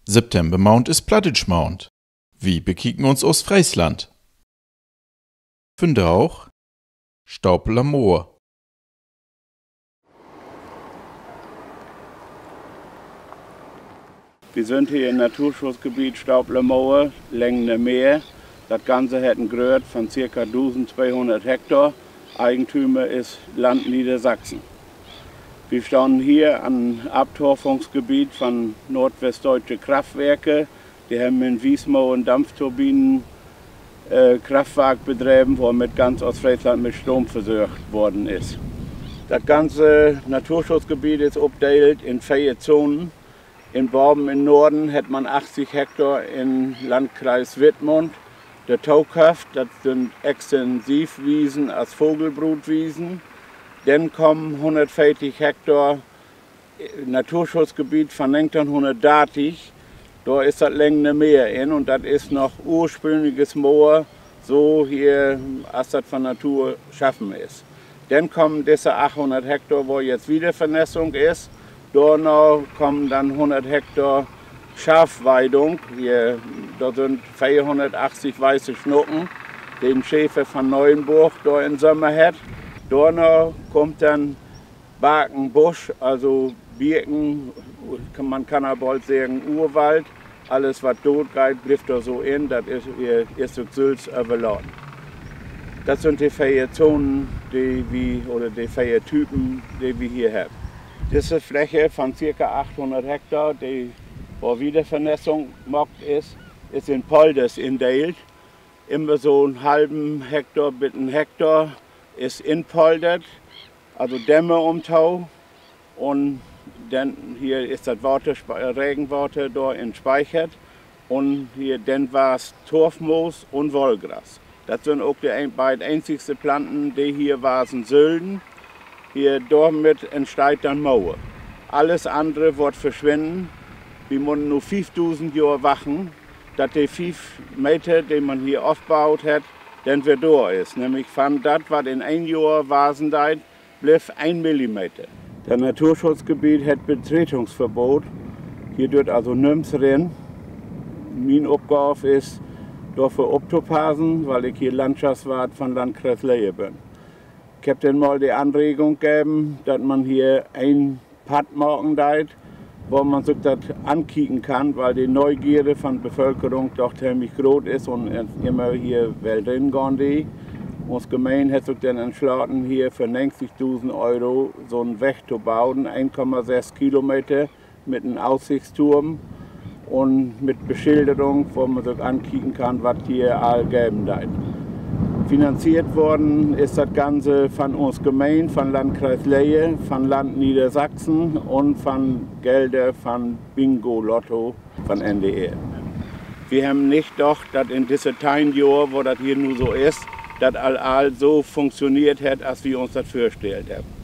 September Mount ist Plattitsch Mount. Wie bekicken uns aus Friesland? Finde auch Staupeler Moor. Wir sind hier im Naturschutzgebiet Staupeler Moor, Längener Meer. Das Ganze hat einen Gröd von ca. 1200 Hektar. Eigentümer ist Land Niedersachsen. Wir stehen hier am Abtorfungsgebiet von Nordwestdeutsche Kraftwerke. Die haben in Wiesmoor ein Dampfturbinen-Kraftwerk betrieben, wo mit ganz Ostfriesland mit Strom versorgt worden ist. Das ganze Naturschutzgebiet ist aufgeteilt in 4 Zonen. In Borben im Norden hat man 80 Hektar im Landkreis Wittmund. Der Taukaft, das sind Extensivwiesen als Vogelbrutwiesen. Dann kommen 140 Hektar Naturschutzgebiet von 1930. Da ist das Längener Meer in und das ist noch ursprüngliches Moor, so hier, als das von Natur schaffen ist. Dann kommen diese 800 Hektar, wo jetzt wieder Vernässung ist. Da noch kommen dann 100 Hektar Schafweidung. Hier, da sind 480 weiße Schnucken, den Schäfer von Neuenburg da im Sommer hat. Da noch kommt dann Barkenbusch, also Birken, man kann aber bald sagen Urwald. Alles, was dort geht, bleibt da so in, das ist das Sülz überladen. Das sind die 4 Zonen, die 4 Typen, die wir hier haben. Diese Fläche von ca. 800 Hektar, die wo Wiedervernässung gemacht ist in Polders indeilt. Immer so einen halben Hektar bis einen Hektar ist inpoldert, also Dämme umtau. Und dann hier ist das Regenwasser da entspeichert. Und hier dann war es Torfmoos und Wollgras. Das sind auch die beiden einzigsten Planten, die hier waren Sölden. Hier damit entsteht dann Mauer. Alles andere wird verschwinden. Wir müssen nur 5000 Jahre wachen, dass die 5 Meter, die man hier aufgebaut hat, dann wieder da ist. Nämlich von das, was in 1 Jahr wasen deit, bleibt 1 Millimeter. Das Naturschutzgebiet hat Betretungsverbot. Hier dort also nichts rein. Meine Aufgabe ist, dafür aufzupassen, weil ich hier Landschaftswart von Landkreis Leie bin. Ich habe dann mal die Anregung gegeben, dass man hier ein Pad machen deit, wo man sich das ankicken kann, weil die Neugierde von der Bevölkerung doch ziemlich groß ist und immer hier Welt reingehen die. Uns Gemeinde hat sich dann entschlossen, hier für 90.000 € so einen Weg zu bauen, 1,6 Kilometer mit einem Aussichtsturm und mit Beschilderung, wo man sich ankicken kann, was hier all geben deit. Finanziert worden ist das Ganze von uns Gemeinde, von Landkreis Leie, von Land Niedersachsen und von Gelder von Bingo Lotto von NDR. Wir haben nicht doch, dass in diesen 10 Jahren, wo das hier nur so ist, dass all so funktioniert hat, als wir uns das vorgestellt haben.